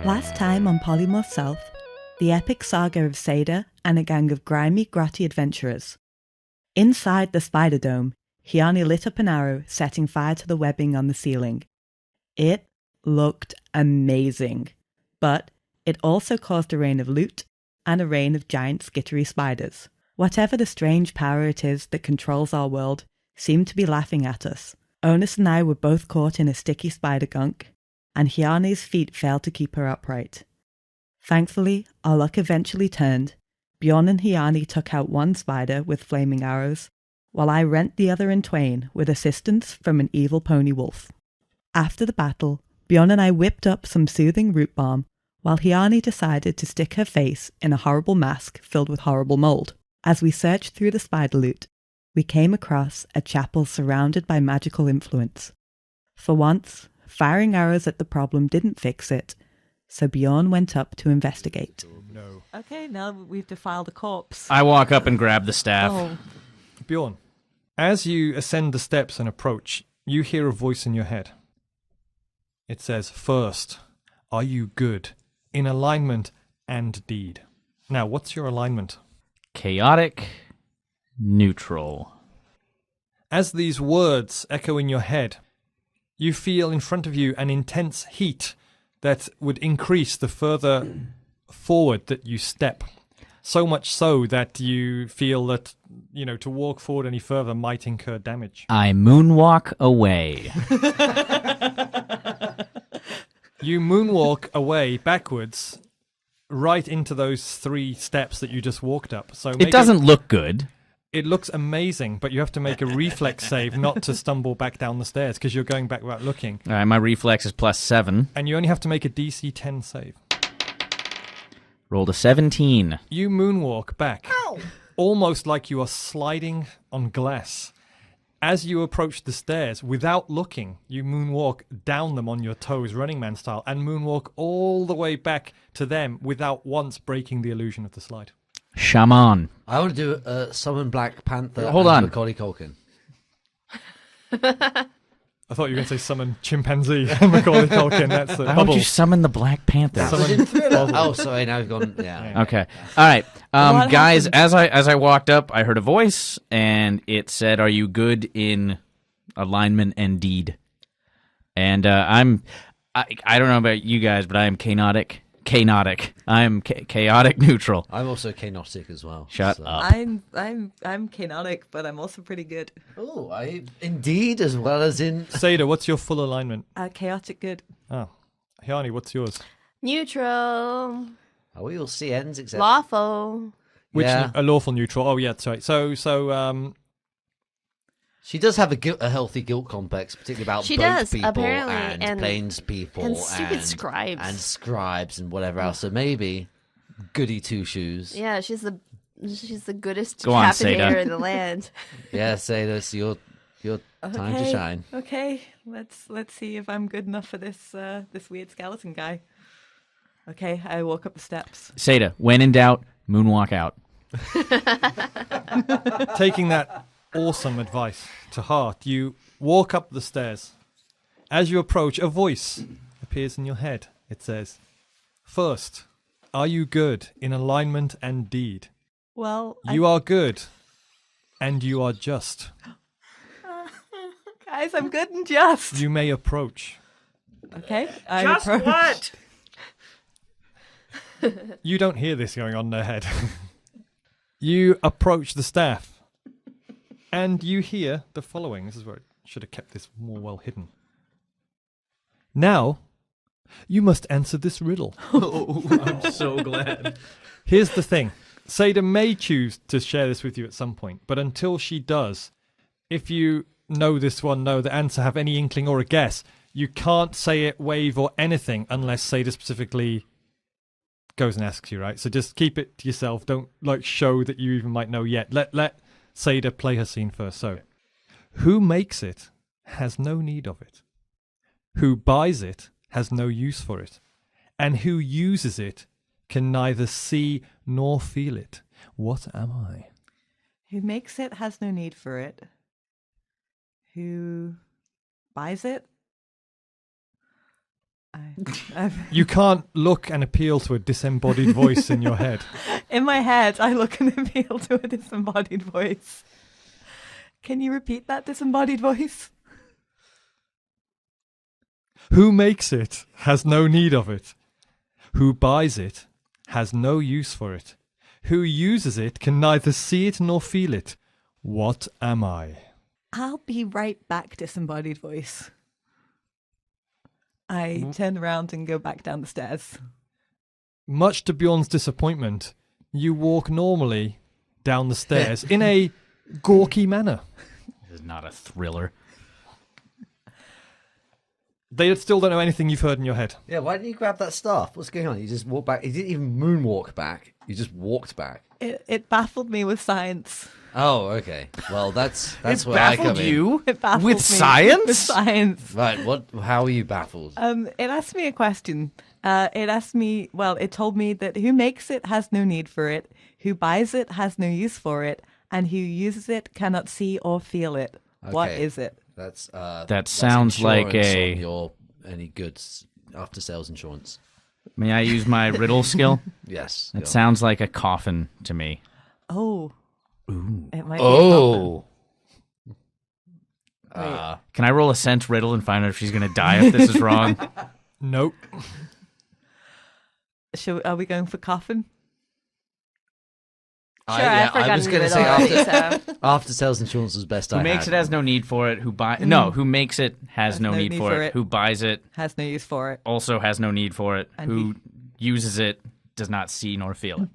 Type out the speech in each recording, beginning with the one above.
Last time on Polymorph Self, the epic saga of Seyda and a gang of grimy, grotty adventurers. Inside the spider dome, Hjani lit up an arrow, setting fire to the webbing on the ceiling. It looked amazing, but it also caused a rain of loot and a rain of giant skittery spiders. Whatever the strange power it is that controls our world seemed to be laughing at us. Onas and I were both caught in a sticky spider gunk, and Hjani's feet failed to keep her upright. Thankfully, our luck eventually turned. Bjorn and Hjani took out one spider with flaming arrows, while I rent the other in twain with assistance from an evil pony wolf. After the battle, Bjorn and I whipped up some soothing root balm, while Hjani decided to stick her face in a horrible mask filled with horrible mould. As we searched through the spider loot, we came across a chapel surrounded by magical influence. For once, firing arrows at the problem didn't fix it, so Bjorn went up to investigate. No. Okay, now we've defiled a corpse. I walk up and grab the staff. Oh. Bjorn, as you ascend the steps and approach, you hear a voice in your head. It says, "First, are you good in alignment and deed?" Now, what's your alignment? Chaotic, neutral. As these words echo in your head, you feel in front of you an intense heat that would increase the further forward that you step. So much so that you feel that, to walk forward any further might incur damage. I moonwalk away. You moonwalk away backwards right into those 3 steps that you just walked up. So It doesn't look good. It looks amazing, but you have to make a reflex save not to stumble back down the stairs because you're going back without looking. All right, my reflex is +7. And you only have to make a DC 10 save. Rolled a 17. You moonwalk back, almost like you are sliding on glass. As you approach the stairs, without looking, you moonwalk down them on your toes, Running Man style, and moonwalk all the way back to them without once breaking the illusion of the slide. Shaman. I want to do Summon Black Panther. Hold and on. Macaulay Culkin. I thought you were going to say summon chimpanzee and Macaulay Culkin. That's the Why bubble. would you summon the Black Panther? That was in Thriller. Oh, sorry, now I've gone. Yeah. Okay. All right. What Guys, happened? as I walked up, I heard a voice, and it said, "Are you good in alignment and deed?" And I don't know about you guys, but I am chaotic. I am chaotic neutral. I'm also chaotic as well. Shut so. up. I'm chaotic, but I'm also pretty good. Oh, I indeed, as well as in. Seyda, what's your full alignment? Chaotic good. Oh. Hjani, what's yours? Neutral. Oh, we all see ends except. Lawful. Which Yeah. a lawful neutral? Oh, yeah, sorry. So, She does have a healthy guilt complex, particularly about She boat does, people apparently, and plains people and stupid scribes. and scribes and whatever else. So maybe goody two shoes. Yeah, she's the goodest Go on, captivator Seyda. in the land. Yeah, say this. Your time to shine. Okay, let's see if I'm good enough for this weird skeleton guy. Okay, I walk up the steps. Seyda, when in doubt, moonwalk out. taking that awesome advice to heart, you walk up the stairs. As you approach, a voice appears in your head. It says, "First, are you good in alignment and deed? Well, You are good, and you are just. guys, I'm good and just. You may approach." Okay, I approach. You don't hear this going on in their head. You approach the staff, and you hear the following. This is where I should have kept this more well hidden. "Now, you must answer this riddle." I'm so glad. Here's the thing. Seyda may choose to share this with you at some point, but until she does, if you know this one, know the answer, have any inkling or a guess, you can't say it, wave, or anything unless Seyda specifically goes and asks you, right? So just keep it to yourself. Don't show that you even might know yet. Let Seyda play her scene first. So, who makes it has no need of it. Who buys it has no use for it. And who uses it can neither see nor feel it. What am I? Who makes it has no need for it. Who buys it You can't look and appeal to a disembodied voice in your head. In my head, I look and appeal to a disembodied voice. Can you repeat that disembodied voice? Who makes it has no need of it. Who buys it has no use for it. Who uses it can neither see it nor feel it. What am I? I'll be right back, disembodied voice. I turn around and go back down the stairs. Much to Bjorn's disappointment, you walk normally down the stairs in a gawky manner. This is not a thriller. They still don't know anything you've heard in your head. Yeah, why didn't you grab that staff? What's going on? You just walked back. You didn't even moonwalk back. You just walked back. It baffled me with science. Oh, okay. Well, that's It where I come baffled in. you? It baffled With me science? With science. Right. What? How are you baffled? It asked me a question. It told me that who makes it has no need for it, who buys it has no use for it, and who uses it cannot see or feel it. What Okay. is it? That sounds like insurance a... on your any goods after sales insurance. May I use my riddle skill? Yes. It sounds like a coffin to me. Oh. Ooh. It might be Oh. Can I roll a sense riddle and find out if she's going to die if this is wrong? Nope. Are we going for coffin? Sure, I forgotten was going to it say already, after, after sales insurance was best. Who makes it has no need for it. Who makes it has no need for it. Who buys it Has no use for it. also has no need for it. And Who uses it does not see nor feel it.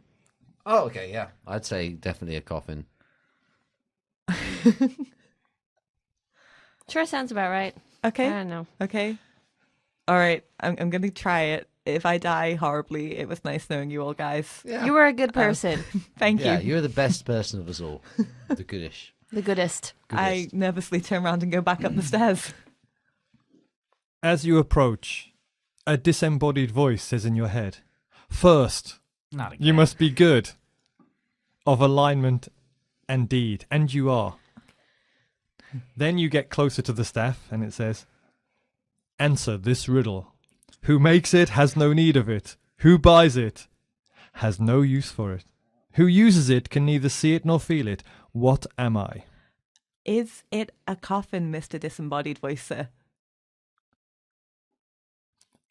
Oh, okay, yeah. I'd say definitely a coffin. Sure, sounds about right. Okay. I don't know. Okay. All right. I'm going to try it. If I die horribly, it was nice knowing you all, guys. Yeah. You were a good person. Thank Yeah, you. you're the best person of us all. The goodish. The goodest. I nervously turn around and go back up the stairs. As you approach, a disembodied voice says in your head, "First, Not again. you must be good, of alignment and deed," and you are. Then you get closer to the staff, and it says, "Answer this riddle. Who makes it has no need of it. Who buys it has no use for it. Who uses it can neither see it nor feel it. What am I?" Is it a coffin, Mr. Disembodied Voice, sir?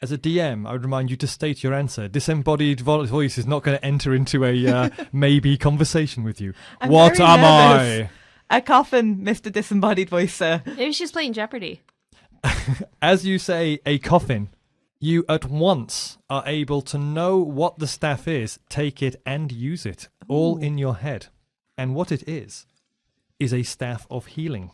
As a DM, I would remind you to state your answer. Disembodied voice is not going to enter into a maybe conversation with you. I'm What very am nervous. I? A coffin, Mr. Disembodied Voice, sir. Maybe she's playing Jeopardy. As you say a coffin, you at once are able to know what the staff is, take it and use it, all in your head. And what it is a staff of healing.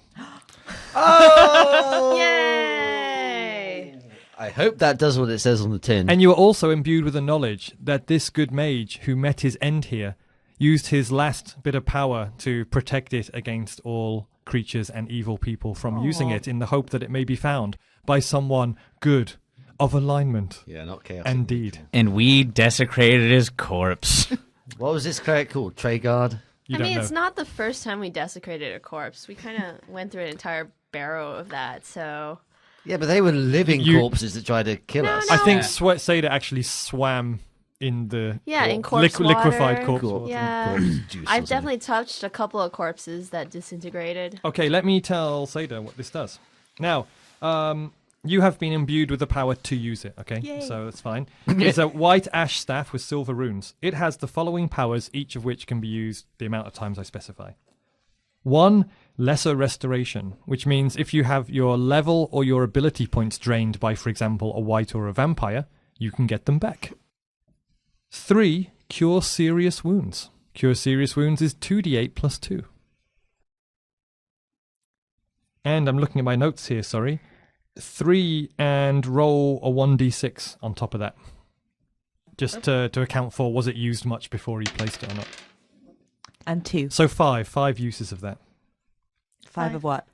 Oh! Yay! I hope that does what it says on the tin. And you are also imbued with the knowledge that this good mage who met his end here used his last bit of power to protect it against all creatures and evil people from using it in the hope that it may be found by someone good, of alignment, yeah, not chaos. and deed. And we desecrated his corpse. What was this cleric called? Treyguard? You I don't mean, know. it's not the first time we desecrated a corpse. We kind of went through an entire barrow of that, so... Yeah, but they were living You- corpses that tried to kill us. no. I think Seyda actually swam in the Yeah, in corpse liquefied water. corpse Corpse. water. Yeah. Corpse juice or I've something. definitely touched a couple of corpses that disintegrated. Okay, let me tell Seyda what this does. Now, you have been imbued with the power to use it, okay? Yay. So that's fine. It's a white ash staff with silver runes. It has the following powers, each of which can be used the amount of times I specify. 1, lesser restoration, which means if you have your level or your ability points drained by, for example, a wight or a vampire, you can get them back. 3, cure serious wounds. Cure serious wounds is 2d8 plus 2. And I'm looking at my notes here, sorry. 3 and roll a 1d6 on top of that. Just to account for was it used much before he placed it or not. And 2. So 5 uses of that. 5 of what?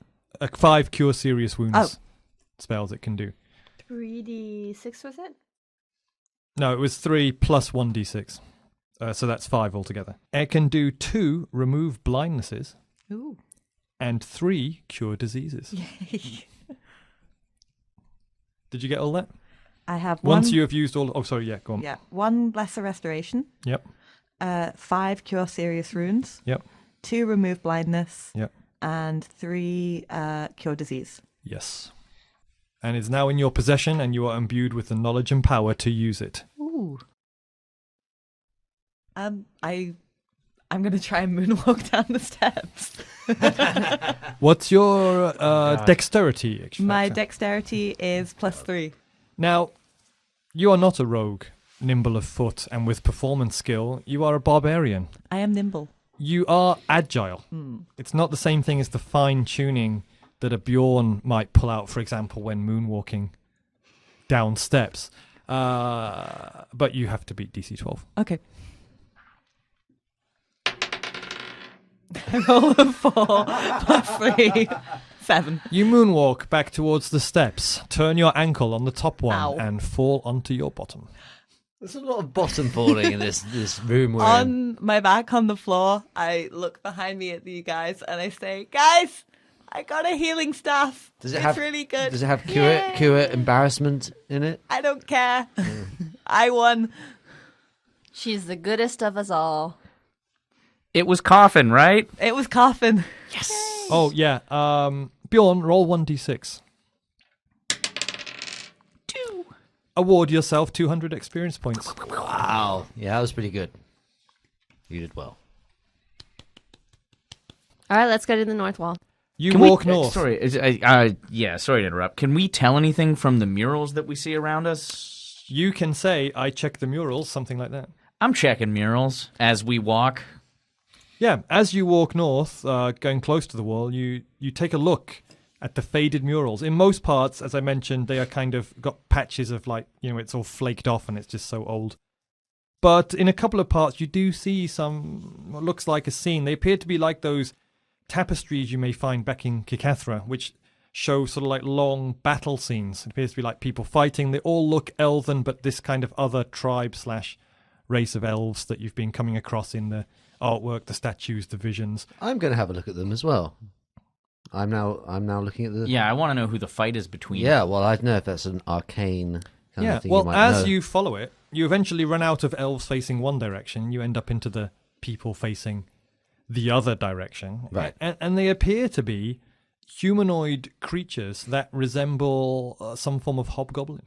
5 cure serious wounds Oh. spells it can do. 3d6 was it? No, it was 3 plus 1d6. So that's 5 altogether. It can do 2 remove blindnesses Ooh. and 3 cure diseases. Yay. Did you get all that? I have one. Once you have used all... Oh, sorry, yeah, go on. Yeah, 1 lesser restoration. Yep, 5 cure serious wounds. yep, 2 remove blindness. yep. And 3 cure disease. Yes. And it's now in your possession, and you are imbued with the knowledge and power to use it. Ooh. I'm going to try and moonwalk down the steps. What's your dexterity? My factor? dexterity is +3. Now, you are not a rogue, nimble of foot, and with performance skill. You are a barbarian. I am nimble. You are agile. It's not the same thing as the fine-tuning that a Bjorn might pull out, for example, when moonwalking down steps. But you have to beat DC 12. Okay. I roll a 4 +3, 7. You moonwalk back towards the steps, turn your ankle on the top one, Ow. and fall onto your bottom. There's a lot of bottom falling in this room we're in. On my back on the floor, I look behind me at you guys and I say, guys, I got a healing staff. Does it it's have really good. Does it have Yay. cure embarrassment in it? I don't care. I won. She's the goodest of us all. It was Coffin, right? It was Coffin. Oh, yeah. Bjorn, roll 1d6. 2. Award yourself 200 experience points. Wow. Yeah, that was pretty good. You did well. All right, let's go to the north wall. You Can walk we, north. sorry to interrupt. Can we tell anything from the murals that we see around us? You can say, I check the murals, something like that. I'm checking murals as we walk. Yeah, as you walk north, going close to the wall, you take a look at the faded murals. In most parts, as I mentioned, they are kind of got patches of it's all flaked off and it's just so old. But in a couple of parts, you do see some, what looks like a scene. They appear to be like those tapestries you may find back in Kikathra, which show sort of like long battle scenes. It appears to be like people fighting. They all look elven, but this kind of other tribe/race of elves that you've been coming across in the artwork, the statues, the visions. I'm going to have a look at them as well. I'm now looking at the... Yeah, I want to know who the fight is between. Yeah, well, I don't know if that's an arcane kind of thing well, you might as know. you follow it, you eventually run out of elves facing one direction. You end up into the people facing the other direction. Right. And they appear to be humanoid creatures that resemble some form of hobgoblin.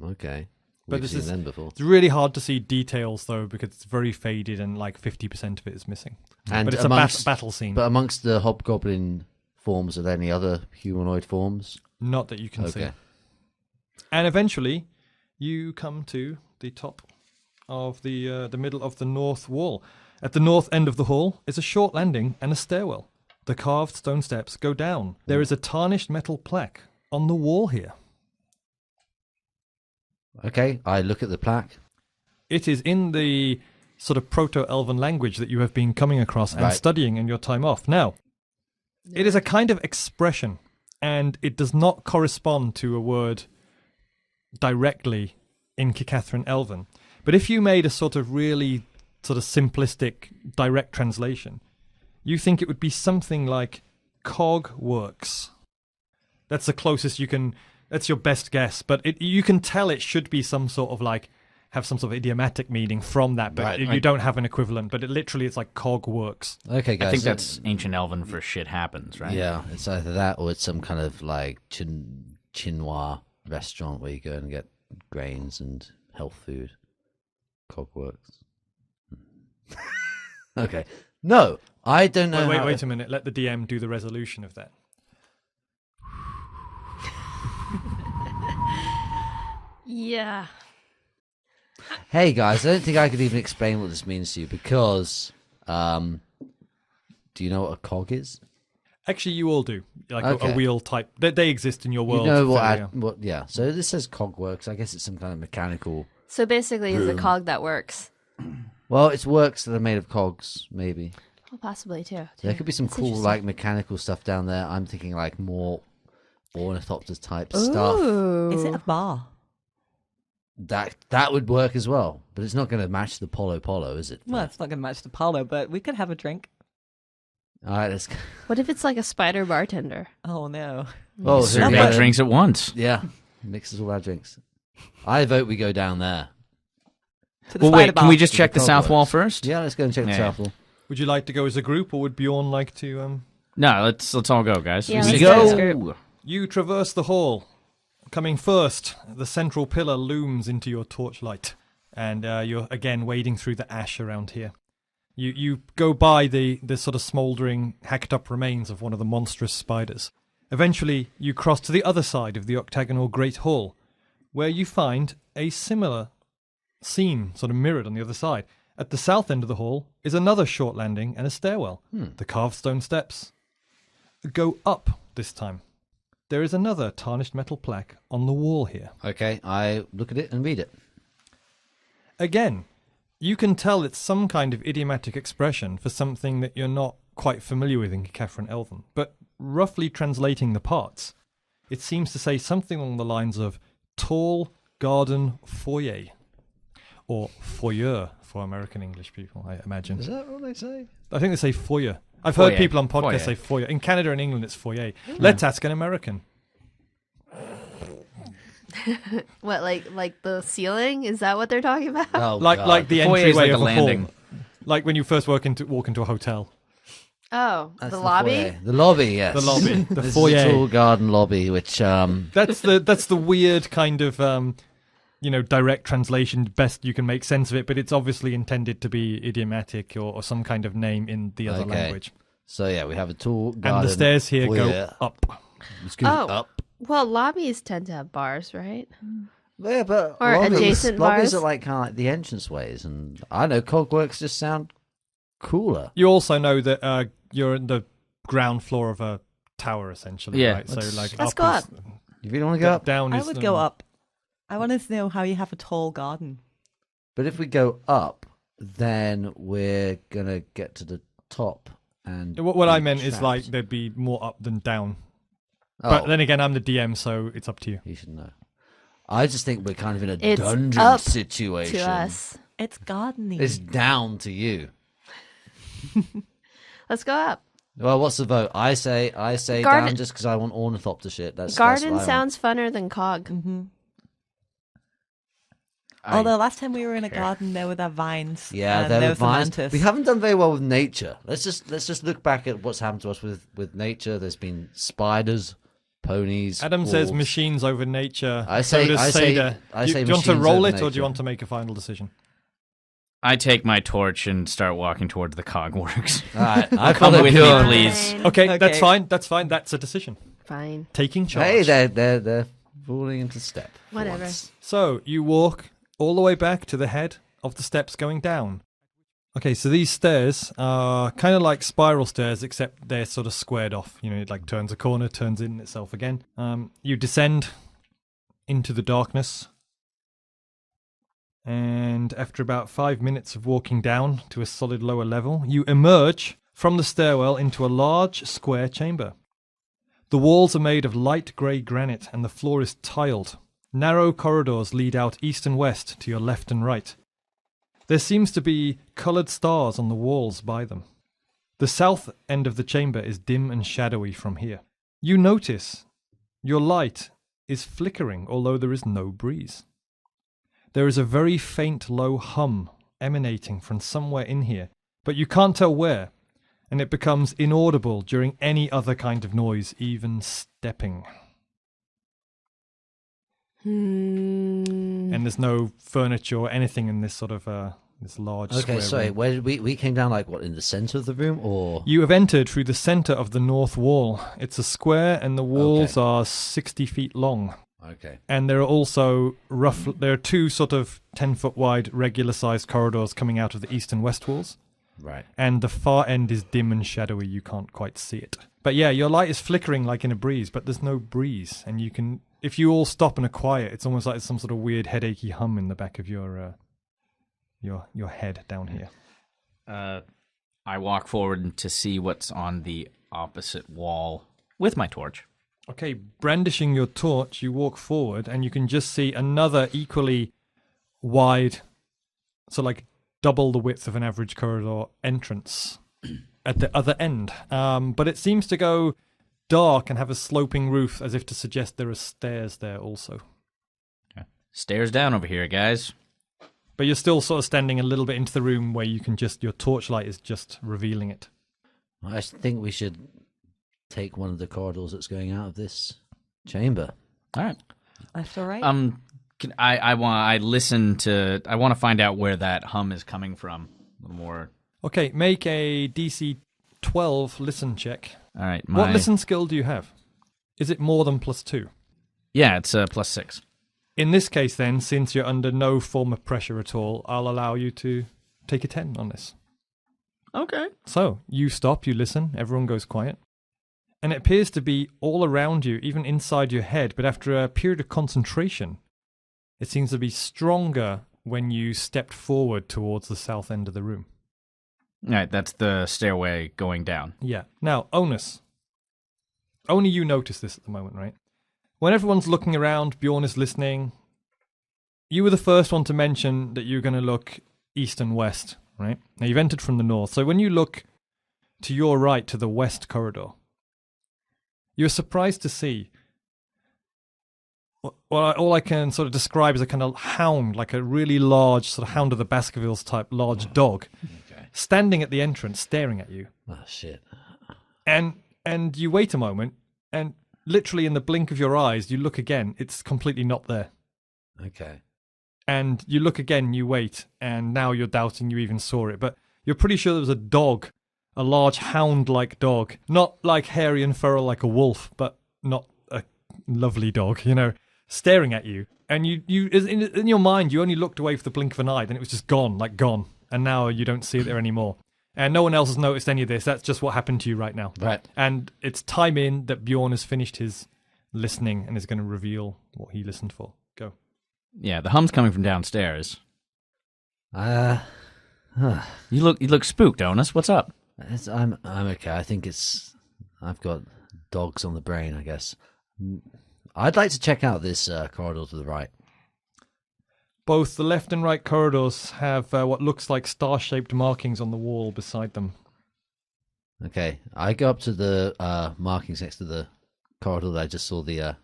Okay. But We've this seen is them before. It's really hard to see details, though, because it's very faded and like 50% of it is missing. And but it's amongst- a battle scene. But amongst the hobgoblin forms, are there any other humanoid forms? Not that you can see. Okay. And eventually, you come to the top of the middle of the north wall. At the north end of the hall is a short landing and a stairwell. The carved stone steps go down. There is a tarnished metal plaque on the wall here. Okay, I look at the plaque. It is in the sort of proto-elven language that you have been coming across and Right. studying in your time off. Now, it is a kind of expression, and it does not correspond to a word directly in Kikathran Elven. But if you made a sort of really sort of simplistic direct translation, you think it would be something like cog works. That's the closest you can... That's your best guess, but you can tell it should be some sort of like have some sort of idiomatic meaning from that, but Right. you don't have an equivalent. But it's like cog works. Okay, guys. I think that's ancient Elven for shit happens, right? Yeah, it's either that or it's some kind of like chinois restaurant where you go and get grains and health food. Cogworks. Okay. No, I don't know. Wait a minute. Let the DM do the resolution of that. Yeah. Hey guys, I don't think I could even explain what this means to you because, do you know what a cog is? Actually, you all do. Like Okay. a wheel type. They exist in your world. You know fairly, what? Yeah. So this says cogworks. I guess it's some kind of mechanical. So basically, it's a cog that works. Well, it's works that are made of cogs, maybe. Well, possibly too. There could be some That's cool interesting. like mechanical stuff down there. I'm thinking like more ornithopter type stuff. Is it a bar? That would work as well, but it's not going to match the Polo, is it? Well, it's not going to match the polo, but we could have a drink. All right, let's. What if it's like a spider bartender? Oh, no. Oh, Serve here we eight go. drinks at once. Yeah. Mixes all our drinks. I vote we go down there. To the Well, spider wait, can we bar. just check the Cobwebs. south wall first? Yeah, let's go and check the Yeah. south wall. Would you like to go as a group, or would Bjorn like to? No, let's all go, guys. Yeah, we let's go. go as a group. You traverse the hall. Coming first, the central pillar looms into your torchlight, and you're again wading through the ash around here. You go by the sort of smouldering, hacked-up remains of one of the monstrous spiders. Eventually, you cross to the other side of the octagonal Great Hall, where you find a similar scene sort of mirrored on the other side. At the south end of the hall is another short landing and a stairwell. The carved stone steps go up this time. There is another tarnished metal plaque on the wall here. Okay, I look at it and read it. Again, you can tell it's some kind of idiomatic expression for something that you're not quite familiar with in Catherine Elven, but roughly translating the parts, it seems to say something along the lines of tall garden foyer, or foyer for American English people, I imagine. Is that what they say? I think they say foyer. I've Foyer. heard people on podcasts Foyer. say foyer. In Canada and England, it's foyer. Let's ask an American. What, like the ceiling? Is that what they're talking about? Oh, Like God. the Foyer is entryway like a of a landing. hall. Like when you first walk into a hotel. Oh, That's the lobby? foyer. The lobby, yes. The lobby. The This foyer. is a tall garden lobby, which That's the weird kind of direct translation, best you can make sense of it, but it's obviously intended to be idiomatic or some kind of name in the other Okay. language. So yeah, we have a tall garden. And the stairs here foyer. go up. Excuse me, Oh. up. Well, lobbies tend to have bars, right? Yeah, but Or adjacent lobbies bars. are like kind of like the entranceways, and I know cogworks just sound cooler. You also know that you're in the ground floor of a tower, essentially. Yeah, Right? So like let's up go is- up. You really want to go up? Down I is would go up. I wanted to know how you have a tall garden. But if we go up, then we're gonna get to the top. And What I be meant is trapped. like there'd be more up than down. Oh, But then again, I'm the DM, so it's up to you. you should know. I just think we're kind of in a It's dungeon up situation. To us. It's gardening. It's down to you. Let's go up. Well, what's the vote? I say Garden- down just because I want ornithopter shit. That's Garden what I want. sounds funner than cog. Mm-hmm. I- Although last time we were in a garden, there were the vines. Yeah, and there there were was the vines. mantis. We haven't done very well with nature. Let's just look back at what's happened to us with nature. There's been spiders, ponies. Adam says wolves. machines over nature. I so say- does I say- Seyda. I do say you want to machines roll over it, or do nature. you want to make a final decision? I take my torch and start walking toward the cogworks. All right, I Come follow with me, Bjorn. please. Fine. Okay, that's Okay. fine. That's fine. That's a decision. Fine. Taking charge. Hey, they're falling into step. for Whatever. once. So you walk all the way back to the head of the steps going down. Okay, so these stairs are kind of like spiral stairs, except they're sort of squared off. You know, it like turns a corner, turns in itself again. You descend into the darkness. And after about 5 minutes of walking down to a solid lower level, you emerge from the stairwell into a large square chamber. The walls are made of light grey granite and the floor is tiled. Narrow corridors lead out east and west to your left and right. There seems to be coloured stars on the walls by them. The south end of the chamber is dim and shadowy from here. You notice your light is flickering, although there is no breeze. There is a very faint low hum emanating from somewhere in here, but you can't tell where, and it becomes inaudible during any other kind of noise, even stepping. And there's no furniture or anything in this sort of this large Okay, square sorry. room. Where did we came down? Like what, in the center of the room, or You have entered through the centre of the north wall. It's a square and the walls Okay. are 60 feet long. okay? And there are also there are two sort of 10-foot wide regular sized corridors coming out of the east and west walls. Right. And the far end is dim and shadowy, you can't quite see it. But yeah, your light is flickering like in a breeze, but there's no breeze. And you can, if you all stop and are quiet, it's almost like some sort of weird headachy hum in the back of your head down here. I walk forward to see what's on the opposite wall with my torch. Okay, brandishing your torch, you walk forward and you can just see another equally wide, so like double the width of an average corridor entrance at the other end. But it seems to go dark and have a sloping roof, as if to suggest there are stairs there also. Stairs down over here, guys. But you're still sort of standing a little bit into the room where you can just, your torchlight is just revealing it. I think we should take one of the corridors that's going out of this chamber. All right. That's all right. I want to find out where that hum is coming from. A little more. Okay, make a DC 12 listen check. All right. What listen skill do you have? Is it more than +2? Yeah, it's +6. In this case, then, since you're under no form of pressure at all, I'll allow you to take a 10 on this. Okay. So, you stop, you listen, everyone goes quiet. And it appears to be all around you, even inside your head, but after a period of concentration, it seems to be stronger when you stepped forward towards the south end of the room. All right, that's the stairway going down. Yeah. Now, Onas. Only you notice this at the moment, right? When everyone's looking around, Bjorn is listening. You were the first one to mention that you're going to look east and west, right? Now, you've entered from the north. So when you look to your right, to the west corridor, you're surprised to see all I can sort of describe as a kind of hound, like a really large sort of Hound of the Baskervilles type large dog, standing at the entrance, staring at you. Oh, shit. And you wait a moment, and literally in the blink of your eyes, you look again, it's completely not there. Okay. And you look again, you wait, and now you're doubting you even saw it. But you're pretty sure there was a dog, a large hound-like dog. Not like hairy and feral like a wolf, but not a lovely dog, you know, staring at you. And you in your mind, you only looked away for the blink of an eye, then it was just gone, like gone. And now you don't see it there anymore. And no one else has noticed any of this. That's just what happened to you right now. Right. And it's time in that Bjorn has finished his listening and is going to reveal what he listened for. Go. Yeah, the hum's coming from downstairs. Huh. You look spooked, Onas. What's up? I'm okay. I think I've got dogs on the brain, I guess. I'd like to check out this corridor to the right. Both the left and right corridors have what looks like star-shaped markings on the wall beside them. Okay, I go up to the markings next to the corridor that I just saw the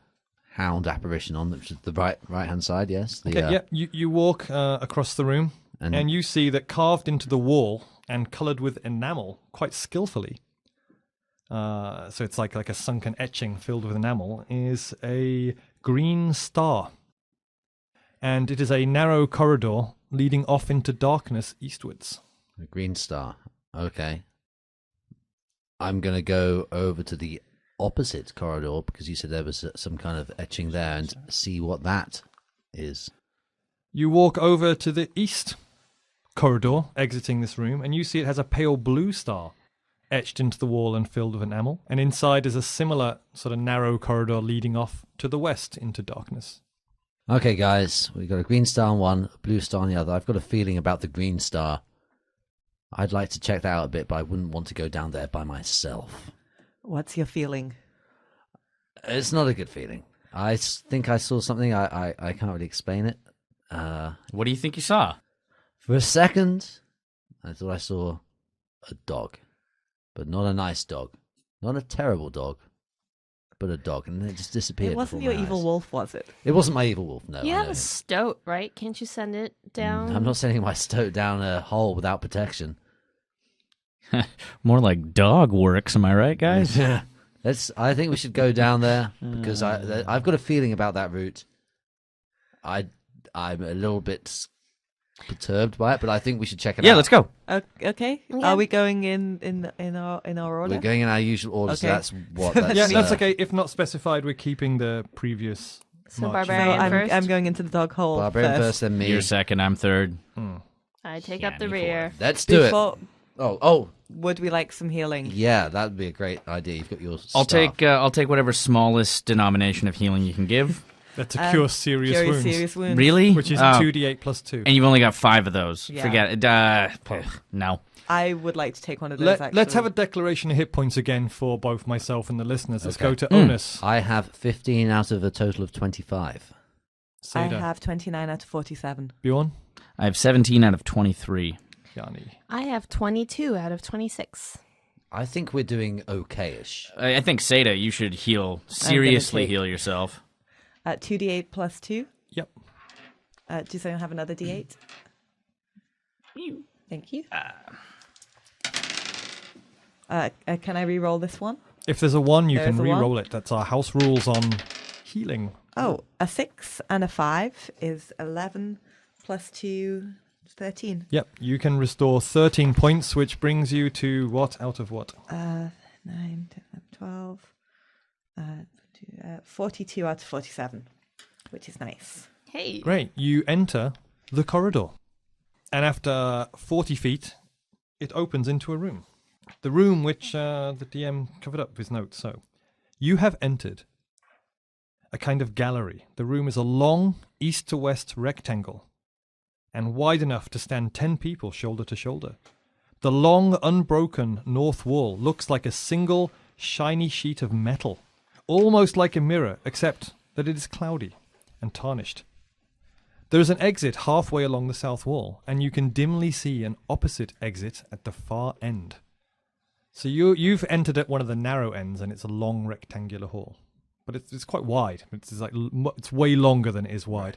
hound apparition on, which is the right-hand side, yes? Yeah, you walk across the room, and you see that carved into the wall and coloured with enamel, quite skillfully, so it's like a sunken etching filled with enamel, is a green star. And it is a narrow corridor leading off into darkness eastwards. A green star. Okay. I'm going to go over to the opposite corridor because you said there was some kind of etching there and see what that is. You walk over to the east corridor, exiting this room, and you see it has a pale blue star etched into the wall and filled with enamel. And inside is a similar sort of narrow corridor leading off to the west into darkness. Okay, guys, we've got a green star on one, a blue star on the other. I've got a feeling about the green star. I'd like to check that out a bit, but I wouldn't want to go down there by myself. What's your feeling? It's not a good feeling. I think I saw something. I can't really explain it. What do you think you saw? For a second, I thought I saw a dog, but not a nice dog. Not a terrible dog, but a dog, and then it just disappeared. It wasn't before your my evil eyes. wolf, was it? It wasn't my evil wolf, no. You I have know a him. stoat, right? Can't you send it down? I'm not sending my stoat down a hole without protection. More like dog works, am I right, guys? Yeah. I think we should go down there because I've got a feeling about that route. I'm a little bit perturbed by it, but I think we should check it out. Yeah, let's go. Okay. Yeah. Are we going in our order? We're going in our usual order, so Okay. that's what. That's, Yeah, that's okay. If not specified, we're keeping the previous So march. So barbarian first. I'm going into the dog hole Barbarian first, then me. You're second, I'm third. I take up the Hjani rear. Let's do it. Before, Oh, would we like some healing? yeah, that'd be a great idea. You've got your. I'll staff. take whatever smallest denomination of healing you can give. That's a cure serious Cure wounds, serious wounds. Really? which is Oh. 2d8 plus 2. And you've only got 5 of those. Yeah. Forget it. No. I would like to take one of those. Let's have a actually. declaration of hit points again for both myself and the listeners. Let's Okay. go to Onas. I have 15 out of a total of 25. I Seyda. have 29 out of 47. Bjorn. I have 17 out of 23. Hjani. I have 22 out of 26. I think we're doing okay-ish. I think, Seyda, you should seriously take- heal yourself. 2d8 plus 2. Yep. Does anyone have another D8? Thank you. Can I re-roll this one? If there's a 1, you There's can a one. re-roll it. That's our house rules on healing. Oh, a 6 and a 5 is 11 plus 2, 13. Yep, you can restore 13 points, which brings you to what out of what? 9, 10, 12, 42 out of 47, which is nice. Hey. Great. You enter the corridor. And after 40 feet, it opens into a room. The room which the DM covered up with his notes. So, you have entered a kind of gallery. The room is a long east to west rectangle and wide enough to stand 10 people shoulder to shoulder. The long, unbroken north wall looks like a single, shiny sheet of metal, almost like a mirror, except that it is cloudy and tarnished. There is an exit halfway along the south wall, and you can dimly see an opposite exit at the far end. So you've entered at one of the narrow ends, and it's a long rectangular hall. But it's quite wide. It's way longer than it is wide.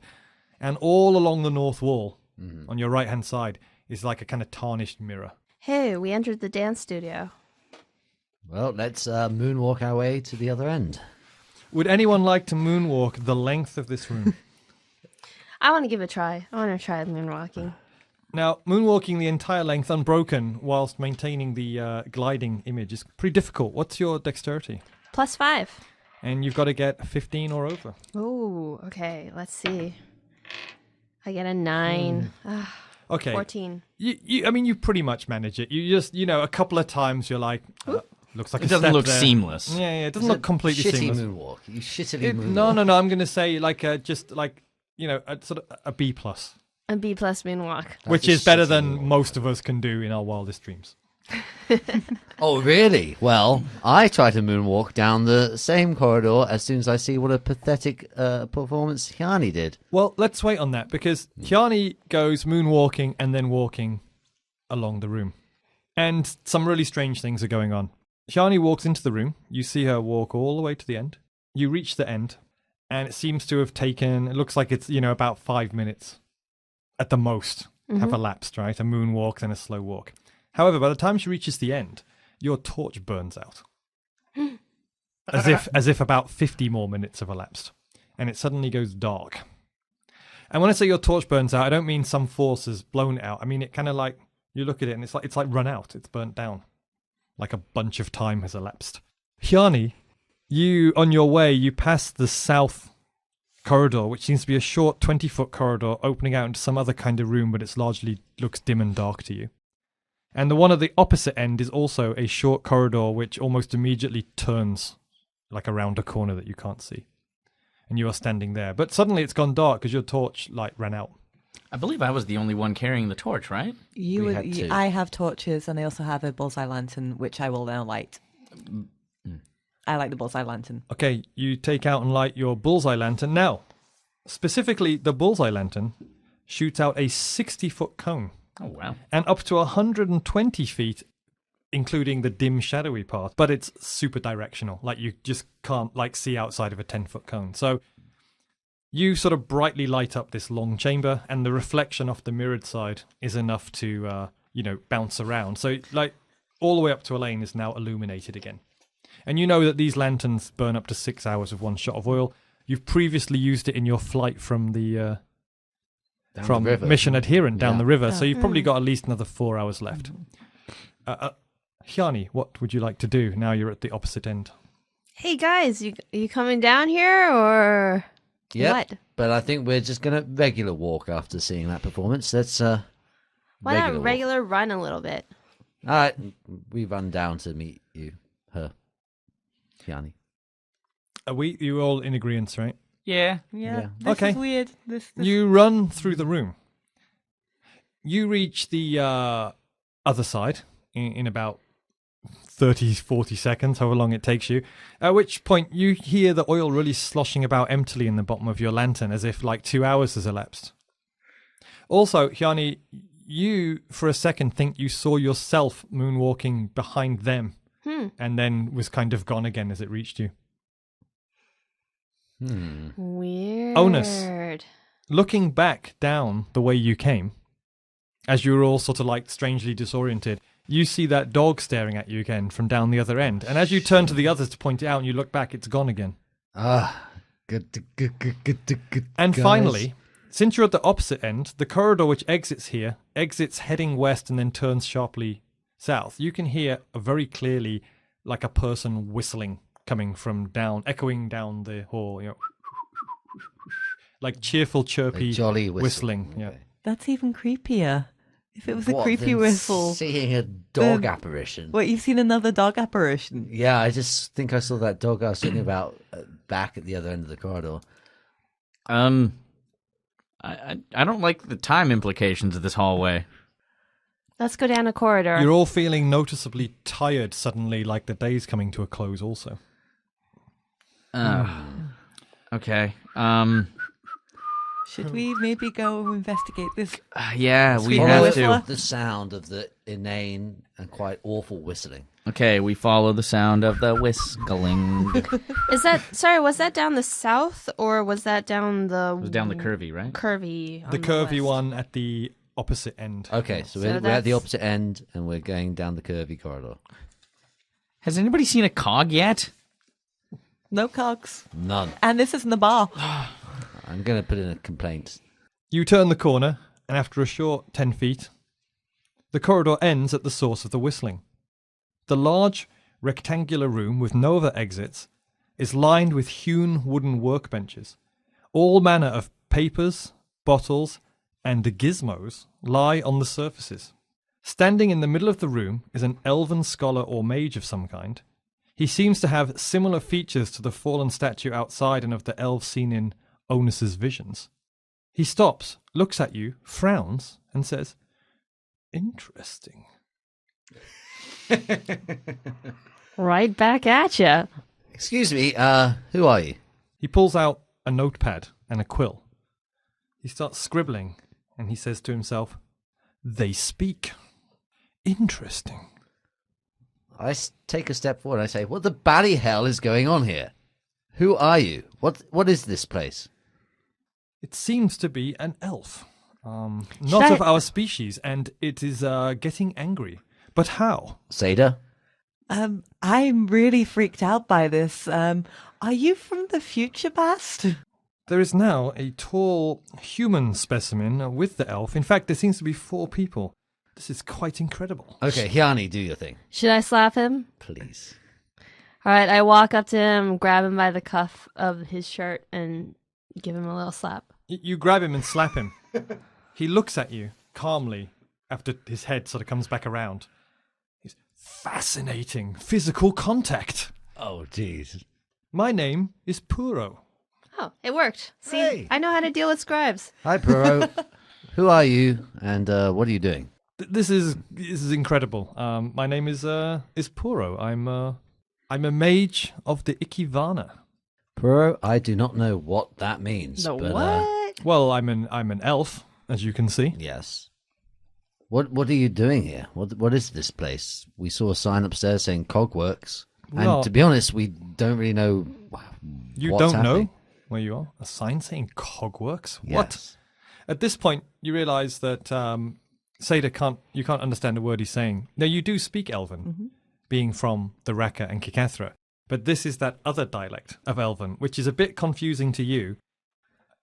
And all along the north wall, on your right-hand side, is like a kind of tarnished mirror. Hey, we entered the dance studio. Well, let's moonwalk our way to the other end. Would anyone like to moonwalk the length of this room? I want to give it a try. I want to try moonwalking. Now, moonwalking the entire length unbroken whilst maintaining the gliding image is pretty difficult. What's your dexterity? +5. And you've got to get 15 or over. Oh, okay. Let's see. I get a 9. Okay. 14. You pretty much manage it. You just, a couple of times you're like, looks like It a doesn't step look there. seamless. Yeah, it doesn't look completely shitty seamless. moonwalk. You shittily moonwalk. No. I'm going to say a sort of a B+. A B+ moonwalk. Which a is better shitty than moonwalk. most of us can do in our wildest dreams. Oh, really? Well, I try to moonwalk down the same corridor as soon as I see what a pathetic performance Hjani did. Well, let's wait on that, because Hjani goes moonwalking and then walking along the room. And some really strange things are going on. Hjani walks into the room. You see her walk all the way to the end. You reach the end, and it seems to have taken, it looks like it's, about 5 minutes at the most have elapsed, right? A moonwalk, then a slow walk. However, by the time she reaches the end, your torch burns out. as if about 50 more minutes have elapsed. And it suddenly goes dark. And when I say your torch burns out, I don't mean some force has blown it out. I mean it kind of like, you look at it and it's like run out. It's burnt down. Like a bunch of time has elapsed. Hjani, on your way, you pass the south corridor, which seems to be a short 20-foot corridor opening out into some other kind of room, but it's largely looks dim and dark to you. And the one at the opposite end is also a short corridor which almost immediately turns like around a corner that you can't see. And you are standing there. But suddenly it's gone dark because your torch light ran out. I believe I was the only one carrying the torch, right? had two. I have torches, and I also have a bullseye lantern, which I will now light. I like the bullseye lantern. Okay, you take out and light your bullseye lantern. Now, specifically, the bullseye lantern shoots out a 60-foot cone. Oh, wow. And up to 120 feet, including the dim, shadowy part. But it's super directional. Like, you just can't, see outside of a 10-foot cone. So you sort of brightly light up this long chamber, and the reflection off the mirrored side is enough to, bounce around. So, all the way up to Elaine is now illuminated again. And you know that these lanterns burn up to 6 hours with one shot of oil. You've previously used it in your flight from the... Down the river. Mission Adherent down Yeah. the river, so you've probably got at least another 4 hours left. Hjani, what would you like to do now you're at the opposite end? Hey guys, you coming down here or Yep. what? But I think we're just going to regular walk after seeing that performance. Let's Why not walk. regular run a little bit? All right, we run down to meet her, Hjani. Are you all in agreement, right? Yeah. Yeah. This Okay. is weird. This... You run through the room. You reach the other side in about 30, 40 seconds, however long it takes you, at which point you hear the oil really sloshing about emptily in the bottom of your lantern, as if 2 hours has elapsed. Also, Hjani, you for a second think you saw yourself moonwalking behind them, and then was kind of gone again as it reached you. Weird. Onas. looking back down the way you came, as you were all sort of like strangely disoriented, you see that dog staring at you again from down the other end. And as you turn to the others to point it out and you look back, it's gone again. Good. And guys. finally, since you're at the opposite end, the corridor which exits here exits heading west and then turns sharply south. You can hear very clearly like a person whistling coming from down, echoing down the hall, like cheerful, chirpy, jolly whistling. Yeah. Okay. That's even creepier. If it was a What, creepy then whistle. Seeing a dog apparition. What, you've seen another dog apparition? Yeah, I just think I saw that dog I was talking about back at the other end of the corridor. I don't like the time implications of this hallway. Let's go down a corridor. You're all feeling noticeably tired suddenly, like the day's coming to a close also. Okay. Should we maybe go investigate this? Yeah, we Follow have whistler? to. The sound of the inane and quite awful whistling. Okay, we follow the sound of the whistling. Is that was that down the south or was that down the? It was down the curvy, right? Curvy. The on curvy west? one at the opposite end. Okay, so So we're at the that's- opposite end and we're going down the curvy corridor. Has anybody seen a cog yet? No cogs. None. And this isn't the bar. I'm going to put in a complaint. You turn the corner, and after a short 10 feet, the corridor ends at the source of the whistling. The large, rectangular room with no other exits is lined with hewn wooden workbenches. All manner of papers, bottles, and gizmos lie on the surfaces. Standing in the middle of the room is an elven scholar or mage of some kind. He seems to have similar features to the fallen statue outside and of the elves seen in Onas's visions. He stops, looks at you, frowns, and says, "Interesting." Right back at you. Excuse me, who are you? He pulls out a notepad and a quill. He starts scribbling, and he says to himself, "They speak. Interesting." I take a step forward and I say, what the bally hell is going on here? Who are you? What is this place? It seems to be an elf. Not I- of our species, and it is getting angry. But how? Seyda? I'm really freaked out by this. Are you from the future past? There is now a tall human specimen with the elf. In fact, there seems to be 4 people. This is quite incredible. Okay, Hjani, do your thing. Should I slap him? Please. All right, I walk up to him, grab him by the cuff of his shirt, and give him a little slap. You grab him and slap him. He looks at you calmly after his head sort of comes back around. He's fascinating physical contact. Oh, jeez. My name is Puro. Oh, it worked. See, Hey. I know how to deal with scribes. Hi, Puro. Who are you, and what are you doing? This is incredible. My name is Puro. I'm a mage of the Ikivana. Puro, I do not know what that means. The but, what? Well, I'm an elf, as you can see. Yes. What are you doing here? What is this place? We saw a sign upstairs saying Cogworks. And Well- to be honest, we don't really know You what's don't happening. know where you are? A sign saying Cogworks? What? Yes. At this point, you realize that Seyda you can't understand a word he's saying. Now, you do speak Elven, being from the Raka and Kikathra, but this is that other dialect of Elven, which is a bit confusing to you.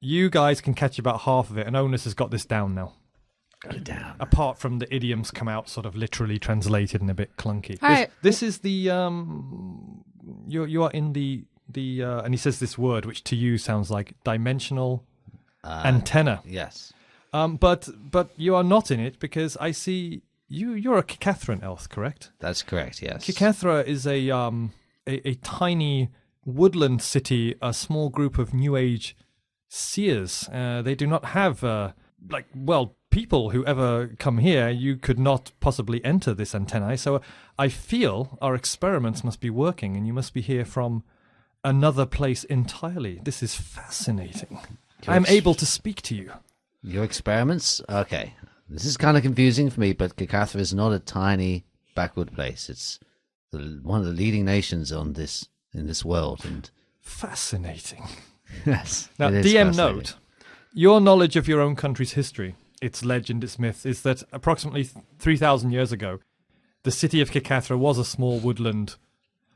You guys can catch about half of it, and Onas has got this down now. Got it down. Apart from the idioms come out sort of literally translated and a bit clunky. All right. This is the you are in the and he says this word which to you sounds like dimensional antenna. Yes. But you are not in it because I see you're a Kikathran elf, correct? That's correct, yes. Kikathra is a tiny woodland city, a small group of New Age seers. They do not have people who ever come here. You could not possibly enter this antennae. So I feel our experiments must be working, and you must be here from another place entirely. This is fascinating. I am able to speak to you. Your experiments? Okay. This is kind of confusing for me, but Kikathra is not a tiny backward place. It's one of the leading nations in this world. And Fascinating. yes. Now, it is DM fascinating. note, your knowledge of your own country's history, its legend, its myth, is that approximately 3,000 years ago, the city of Kikathra was a small woodland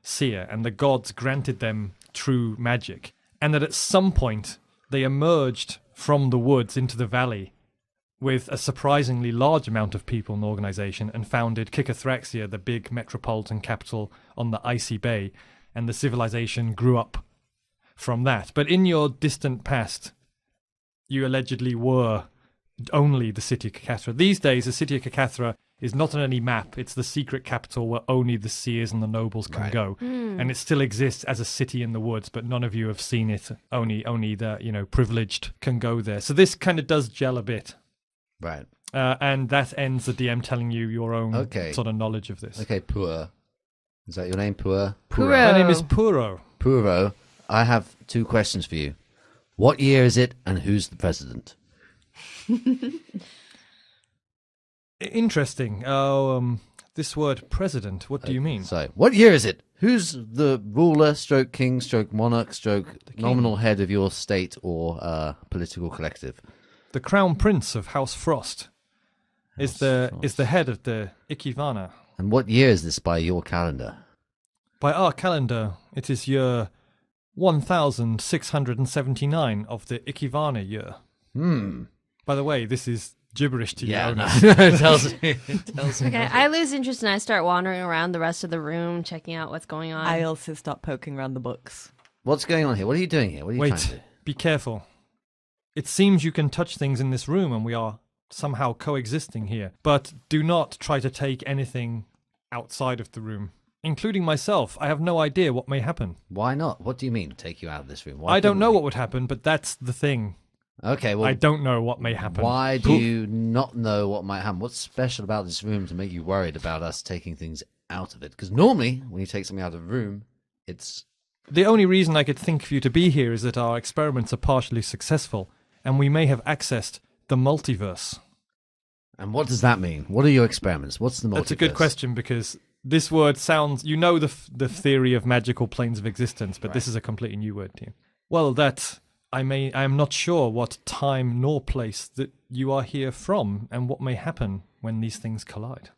seer, and the gods granted them true magic, and that at some point they emerged from the woods into the valley with a surprisingly large amount of people and organization and founded Kikathraxia, the big metropolitan capital on the icy bay, and the civilization grew up from that. But in your distant past, you allegedly were only the city of Kikathra. These days, the city of Kikathra is not on any map. It's the secret capital where only the seers and the nobles can go. And it still exists as a city in the woods, but none of you have seen it. Only the privileged can go there. So this kind of does gel a bit. Right. And that ends the DM telling you your own sort of knowledge of this. Okay, Pur. Is that your name, Pur? Puro. My name is Puro. Puro, I have 2 questions for you. What year is it, and who's the president? Interesting. This word president, what do you mean? So, what year is it? Who's the ruler, stroke king, stroke monarch, stroke nominal head of your state or political collective? The Crown Prince of House Frost is the head of the Ikivana. And what year is this by your calendar? By our calendar, it is year 1679 of the Ikivana year. By the way, this is gibberish to you, Onas. It tells me. Okay, I lose interest and I start wandering around the rest of the room, checking out what's going on. I also stop poking around the books. What's going on here? What are you doing here? What are you trying to do? Wait, be careful. It seems you can touch things in this room and we are somehow coexisting here. But do not try to take anything outside of the room, including myself. I have no idea what may happen. Why not? What do you mean, take you out of this room? I don't know what would happen, but that's the thing. Okay, well, I don't know what may happen. why do you not know what might happen? What's special about this room to make you worried about us taking things out of it? Because normally, when you take something out of a room, it's... The only reason I could think for you to be here is that our experiments are partially successful, and we may have accessed the multiverse. And what does that mean? What are your experiments? What's the multiverse? That's a good question, because this word sounds... You know the theory of magical planes of existence, but this is a completely new word to you. Well, that... I am not sure what time nor place that you are here from and what may happen when these things collide.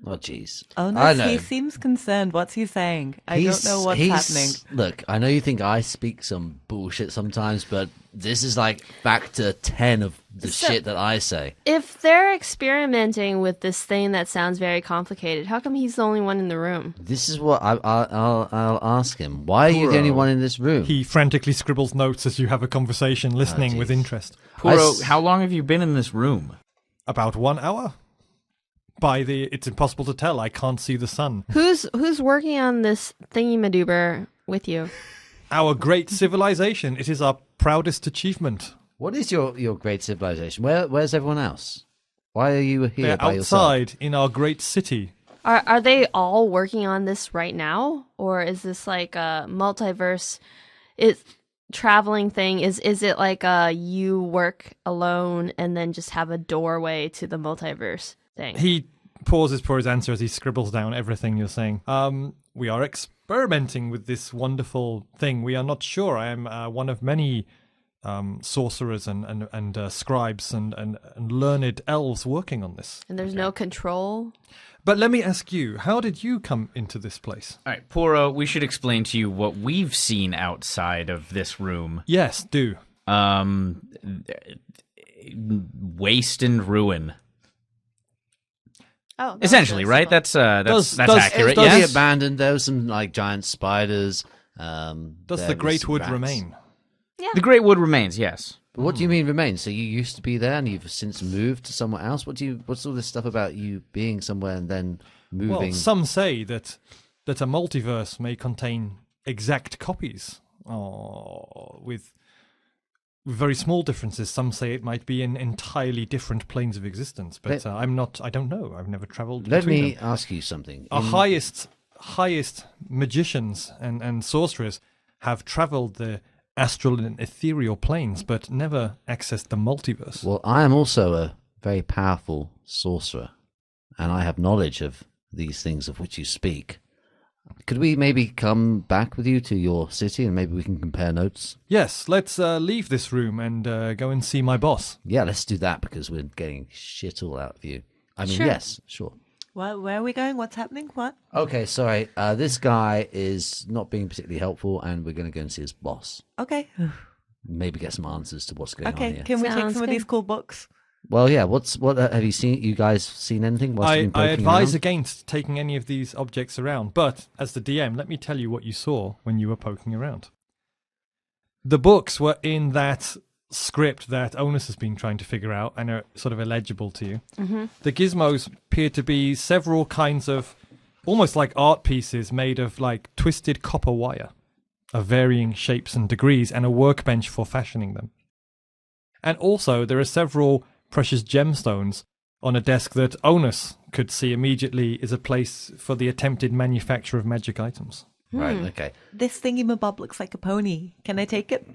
Oh, jeez. Oh, I no, know. he seems concerned. What's he saying? I don't know what's happening. Look, I know you think I speak some bullshit sometimes, but this is like factor 10 of the shit that I say. If they're experimenting with this thing that sounds very complicated, how come he's the only one in the room? This is what I'll ask him. Why are you the only one in this room? He frantically scribbles notes as you have a conversation, listening with interest. Puro, how long have you been in this room? About 1 hour? It's impossible to tell. I can't see the sun. Who's working on this thingy-madoober with you? Our great civilization. It is our proudest achievement. What is your great civilization? Where's everyone else? Why are you here They're by yourself? outside in our great city. Are they all working on this right now? Or is this like a multiverse traveling thing? Is it like you work alone and then just have a doorway to the multiverse thing? He pauses for his answer as he scribbles down everything you're saying. We are experimenting with this wonderful thing. We are not sure. I am one of many sorcerers and scribes and learned elves working on this. And there's no control? But let me ask you, how did you come into this place? All right, Puro, we should explain to you what we've seen outside of this room. Yes, do. Waste and ruin. Oh, Essentially, right? That's accurate. Does Yes. he abandoned? There were some like giant spiders. Does the Great Wood remain? Yeah. The Great Wood remains, yes. But what do you mean remain? So you used to be there and you've since moved to somewhere else? What's all this stuff about you being somewhere and then moving? Well, some say that a multiverse may contain exact copies, or with very small differences. Some say it might be in entirely different planes of existence, but I don't know. I've never traveled Let between me them. ask you something. Our highest magicians and sorcerers have traveled the astral and ethereal planes, but never accessed the multiverse. Well, I am also a very powerful sorcerer, and I have knowledge of these things of which you speak. Could we maybe come back with you to your city and maybe we can compare notes? Yes, let's leave this room and go and see my boss. Yeah, let's do that because we're getting shit all out of you. I mean, Sure. yes, sure. Where are we going? What's happening? What? Okay, sorry. This guy is not being particularly helpful, and we're going to go and see his boss. Okay. Maybe get some answers to what's going on Okay. here. Can we take Sounds some of good. these cool books? Well, yeah. What have you seen? You guys seen anything? Whilst you've been I poking advise around? against taking any of these objects around, but as the DM, let me tell you what you saw when you were poking around. The books were in that script that Onas has been trying to figure out and are sort of illegible to you. The gizmos appear to be several kinds of, almost like art pieces made of like twisted copper wire of varying shapes and degrees, and a workbench for fashioning them. And also there are several precious gemstones on a desk that Onas could see immediately is a place for the attempted manufacture of magic items. Right. Okay. This thingy-mabob looks like a pony. Can I take it?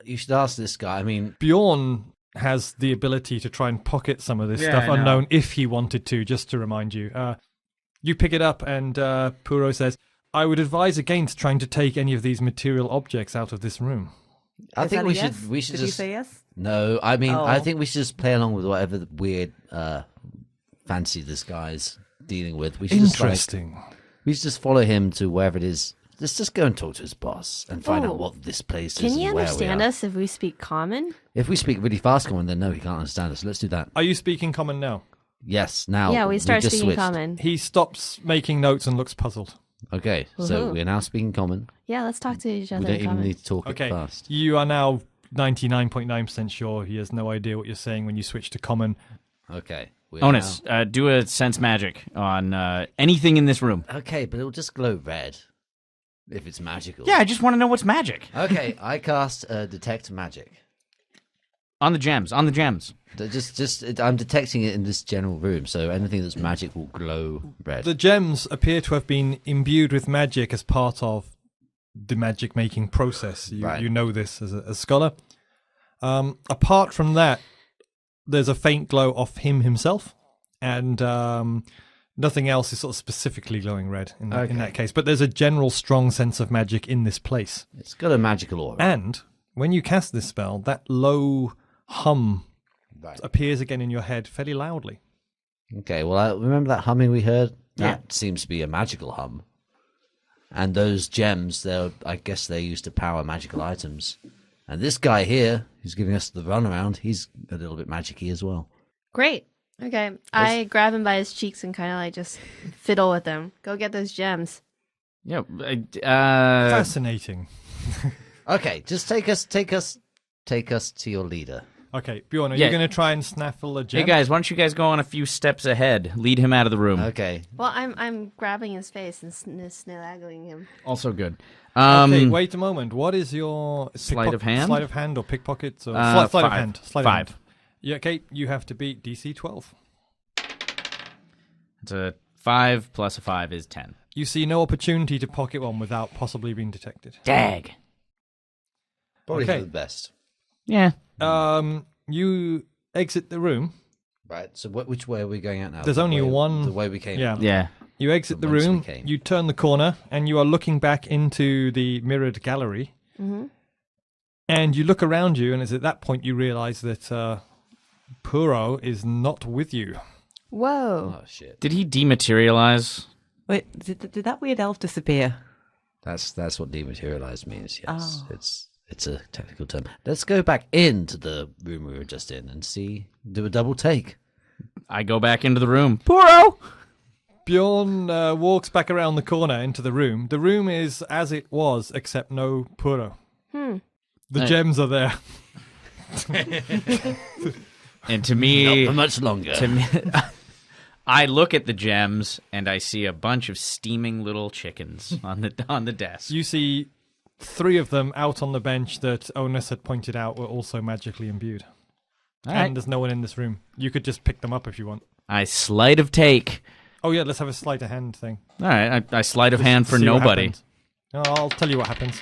You should ask this guy. I mean, Bjorn has the ability to try and pocket some of this Yeah, stuff I know. unknown if he wanted to, just to remind you. You pick it up and Puro says, I would advise against trying to take any of these material objects out of this room. I Is think that a we yes? should. We should Did you just. say yes? No, I mean, I Oh. think we should just play along with whatever the weird fancy this guy's dealing with. We should just Interesting. we should just follow him to wherever it is. Let's just go and talk to his boss and find Oh. out what this place is. Can and you where we understand are. us if we speak common? If we speak really fast, Colin, then no, he can't understand us. Let's do that. Are you speaking common now? Yes, now. Yeah, we start just speaking switched. common. He stops making notes and looks puzzled. Okay, so Woohoo. we're now speaking common. Yeah, let's talk to each We other don't in even common. need to talk Okay, it fast. you are now 99.9% sure he has no idea what you're saying when you switch to common. Okay. we're Onas, do a sense magic on anything in this room. now- Okay, but it'll just glow red if it's magical. Yeah, I just want to know what's magic. Okay, I cast detect magic. On the gems, on the gems. I'm detecting it in this general room, so anything that's magic will glow red. The gems appear to have been imbued with magic as part of the magic making process. Right. You know this as a scholar. Apart from that, there's a faint glow off him himself, and nothing else is sort of specifically glowing red in that case. But there's a general strong sense of magic in this place. It's got a magical aura. And when you cast this spell, that low hum Right. appears again in your head fairly loudly. Okay, well, I remember that humming we heard? Yeah. That seems to be a magical hum. And those gems, I guess they're used to power magical items. And this guy here, who's giving us the runaround, he's a little bit magic-y as well. Great. Okay. I grab him by his cheeks and kind of like just fiddle with him. Go get those gems. Yeah. Fascinating. Okay, just take us to your leader. Okay, Bjorn, are Yeah. you going to try and snaffle a gem? Hey guys, why don't you guys go on a few steps ahead? Lead him out of the room. Okay. Well, I'm grabbing his face and snaggling him. Also good. Okay, wait a moment. What is your Sleight of hand? Sleight of hand or pickpockets or sleight of five. hand? Sleight of hand. Five. Yeah, okay, you have to beat DC 12. It's a 5 plus a 5 is 10. You see no opportunity to pocket one without possibly being detected. Dag. Probably Okay. for the best. Yeah. You exit the room. Right, so which way are we going out now? There's The only way- one- The way we came. Yeah. Yeah. You exit the From whence we room, came. you turn the corner, and you are looking back into the mirrored gallery. Mm-hmm. And you look around you, and it's at that point you realize that Puro is not with you. Whoa. Oh, shit. Did he dematerialize? Wait, did that weird elf disappear? That's what dematerialized means, yes. Oh. It's a technical term. Let's go back into the room we were just in and do a double take. I go back into the room. Puro! Bjorn walks back around the corner into the room. The room is as it was, except no Puro. The gems are there. And to me, Not for much longer. to me, I look at the gems and I see a bunch of steaming little chickens on the desk. You see 3 of them out on the bench that Onas had pointed out were also magically imbued. All And right. there's no one in this room. You could just pick them up if you want. I sleight of take. Oh yeah, let's have a sleight of hand thing. All right, I sleight of hand for See what nobody. happens. I'll tell you what happens.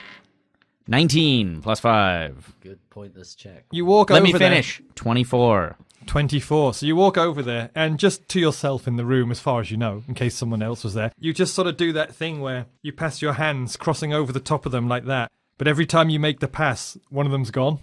19 plus 5. Good pointless check. You walk Let over me there. finish. 24. 24. So you walk over there, and just to yourself in the room, as far as you know, in case someone else was there, you just sort of do that thing where you pass your hands crossing over the top of them like that. But every time you make the pass, one of them's gone.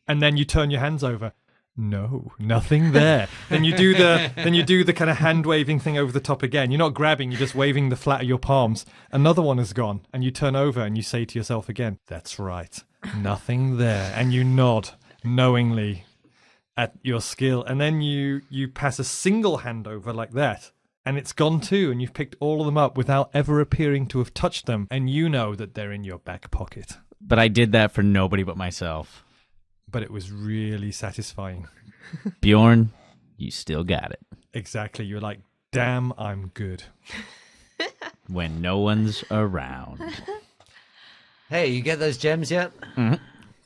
And then you turn your hands over. No, nothing there. then you do the kind of hand waving thing over the top again. You're not grabbing, you're just waving the flat of your palms. Another one is gone, and you turn over and you say to yourself again, "That's right, nothing there." And you nod knowingly at your skill, and then you pass a single hand over like that, and it's gone too, and you've picked all of them up without ever appearing to have touched them, and you know that they're in your back pocket. But I did that for nobody but myself. But it was really satisfying. Bjorn, you still got it. Exactly. You're like, damn, I'm good. When no one's around. Hey, you get those gems yet? Mm-hmm.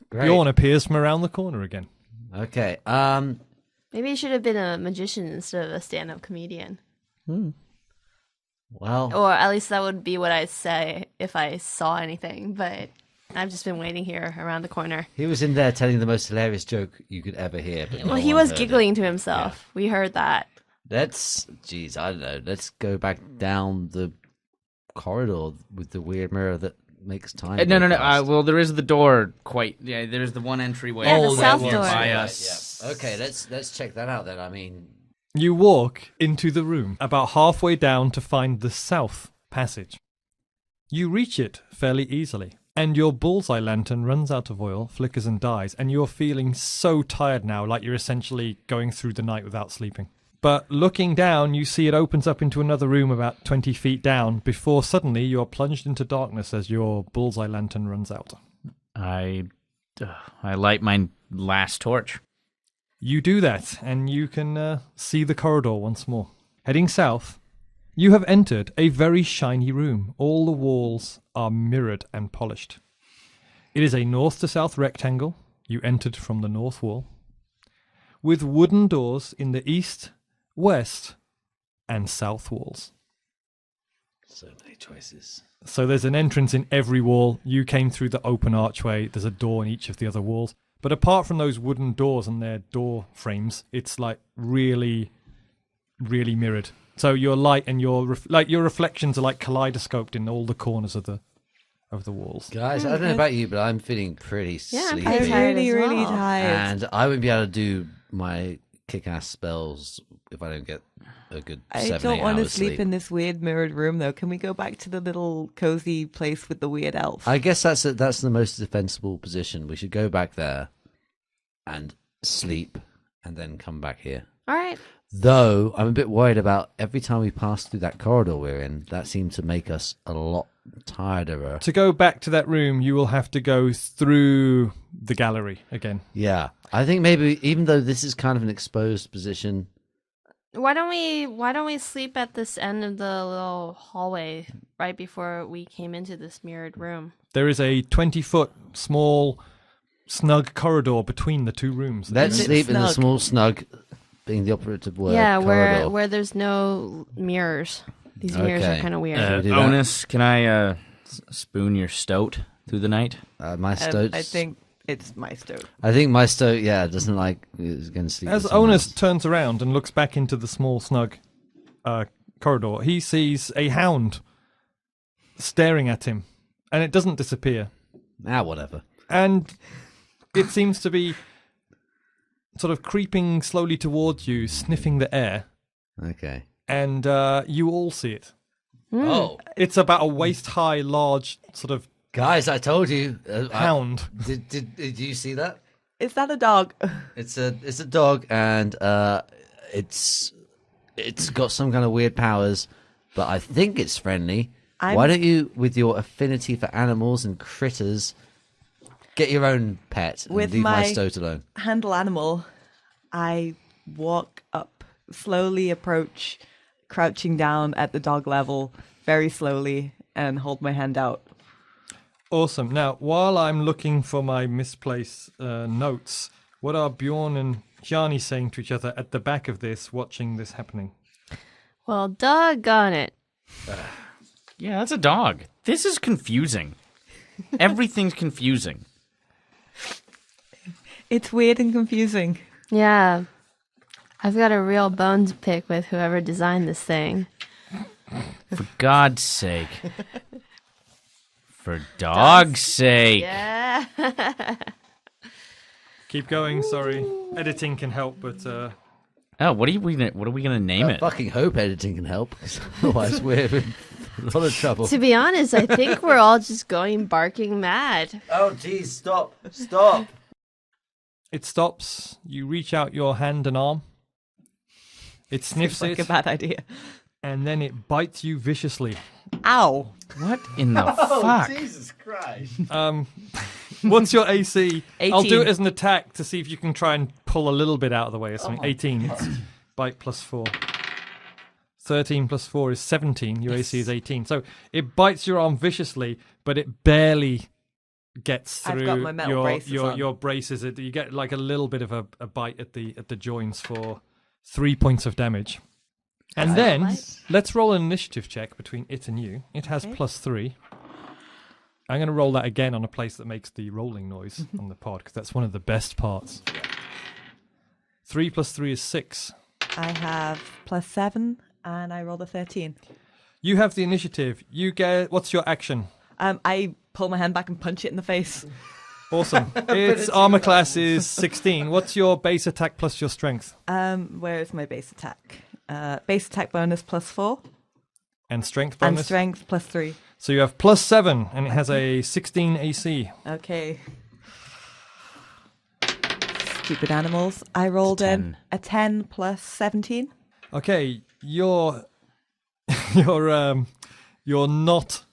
Great. Bjorn appears from around the corner again. Okay. Maybe you should have been a magician instead of a stand-up comedian. Well, Or at least that would be what I'd say if I saw anything. But I've just been waiting here around the corner. he was in there telling the most hilarious joke you could ever hear. But Well, no he one was heard giggling it. to himself. We heard that. I don't know. Let's go back down the corridor with the weird mirror that makes time. No. go fast. Well, there is the door. There's the one entryway. Yeah, the south right door. by Right, us. yeah. Okay, let's check that out then. I mean, You walk into the room, about halfway down to find the south passage. You reach it fairly easily, and your bullseye lantern runs out of oil, flickers and dies, and you're feeling so tired now, like you're essentially going through the night without sleeping. But looking down, you see it opens up into another room about 20 feet down, before suddenly you are plunged into darkness as your bullseye lantern runs out. I light my last torch. You do that, and you can see the corridor once more. Heading south, you have entered a very shiny room. All the walls are mirrored and polished. It is a north to south rectangle. You entered from the north wall, with wooden doors in the east, west, and south walls. so many choices. So there's an entrance in every wall. You came through the open archway. There's a door in each of the other walls. But apart from those wooden doors and their door frames, it's like really, really mirrored. So your light and your reflections are like kaleidoscoped in all the corners of the walls. Guys, I don't know about you, but I'm feeling pretty Yeah, I'm sleepy. pretty I'm tired really, as really well. tired. And I wouldn't be able to do my kick-ass spells if I don't get a good 7-8 I don't want to hours sleep in this weird mirrored room, though. Can we go back to the little cozy place with the weird elf? I guess that's the most defensible position. We should go back there and sleep and then come back here. All right. Though I'm a bit worried about every time we pass through that corridor we're in, that seemed to make us a lot tireder. To go back to that room, you will have to go through the gallery again. Yeah. I think maybe even though this is kind of an exposed position, Why don't we sleep at this end of the little hallway right before we came into this mirrored room? There is a 20-foot small, snug corridor between the two rooms. let's Is it sleep in the snug? small snug, being the operative word. Yeah, corridor. where there's no mirrors. These mirrors are Okay. kind of weird. we do that? Onas, can I spoon your stoat through the night? My stoats. I think it's my stoat. I think my stoat, doesn't like is going to sleep. As with someone Onas else. turns around and looks back into the small, snug corridor, he sees a hound staring at him, and it doesn't disappear. Whatever. And it seems to be sort of creeping slowly towards you, sniffing the air, Okay. and you all see it. Oh, It's about a waist-high, large sort of guys, I told you. hound. Did you see that? Is that a dog? It's a dog, and it's got some kind of weird powers, but I think it's friendly. Why don't you, with your affinity for animals and critters, get your own pet and With leave my my- stoat alone? Handle animal. I walk up, slowly approach, crouching down at the dog level, very slowly, and hold my hand out. Awesome. Now, while I'm looking for my misplaced notes, what are Bjorn and Hjani saying to each other at the back of this, watching this happening? Well, doggone it. Yeah, that's a dog. This is confusing. Everything's confusing. It's weird and confusing. Yeah. I've got a real bone to pick with whoever designed this thing. For God's sake. For dog's sake. Yeah. Keep going. Sorry, editing can help, but Oh, what are we gonna name I it? fucking hope editing can help, 'cause otherwise we're in a lot of trouble. To be honest, I think we're all just going barking mad. Oh, jeez, stop. Stop. it stops. You reach out your hand and arm. It sniffs Seems like it, a bad idea. and then it bites you viciously. Ow. What in the fuck? Jesus Christ. What's your AC? 18. I'll do it as an attack to see if you can try and pull a little bit out of the way or something. 18. It's bite plus 4. 13 plus 4 is 17. Your AC is 18. So it bites your arm viciously, but it barely gets through I've got my metal braces on. your braces. You get like a little bit of a bite at the joints for 3 points of damage. And then let's roll an initiative check between it and you. It has plus 3. I'm going to roll that again on a place that makes the rolling noise on the pod, because that's one of the best parts. 3 plus 3 is 6. I have plus 7, and I rolled a 13. You have the initiative. You get. What's your action? I pull my hand back and punch it in the face. Awesome. Its armor class is 16. What's your base attack plus your strength? Where is my base attack? Base attack bonus plus 4. And strength bonus? And strength plus 3. So you have plus 7, and it has a 16 AC. Okay. Stupid animals. I rolled a 10 plus 17. Okay, you're not.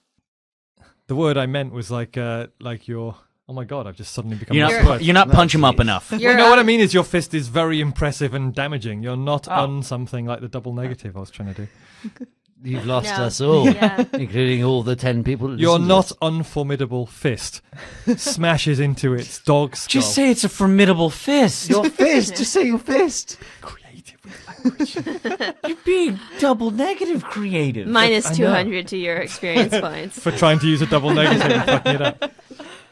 The word I meant was like you're. Oh my god! I've just suddenly become. You're not punch him up enough. No, what I mean is your fist is very impressive and damaging. You're not on something like the double negative I was trying to do. You've lost No. us all, Yeah. including all the 10 people. that Your listen to not us. unformidable fist smashes into its dog skull. Just say it's a formidable fist. Your fist. Just say your fist. creative with language. You're being double negative creative. Minus I know. 200 to your experience points. For trying to use a double negative and fucking it up.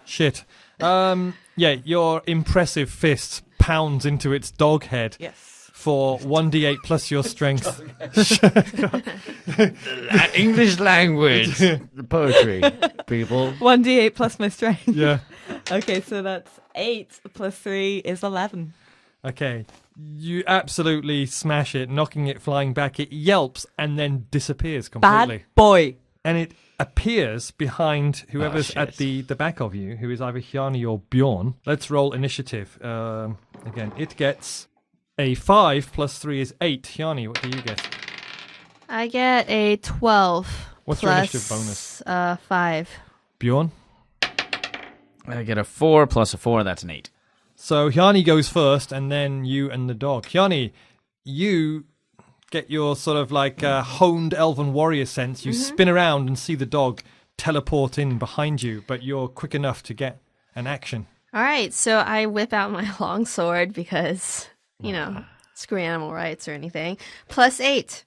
Shit. Yeah, your impressive fist pounds into its dog head. Yes. For 1d8 plus your strength. English language. The poetry, people. 1d8 plus my strength. Yeah. Okay, so that's 8 plus 3 is 11. Okay. You absolutely smash it, knocking it flying back. It yelps and then disappears completely. Bad boy. And it appears behind whoever's at the back of you, who is either Hjani or Bjorn. Let's roll initiative. Again, it gets a 5 plus 3 is 8. Hjani, what do you get? I get a 12. What's your plus, initiative bonus? 5. Bjorn? I get a 4 plus a 4. That's an 8. So Hjani goes first, and then you and the dog. Hjani, you get your sort of like honed elven warrior sense. You spin around and see the dog teleport in behind you, but you're quick enough to get an action. All right, so I whip out my long sword because, you know, screw animal rights or anything. Plus 8.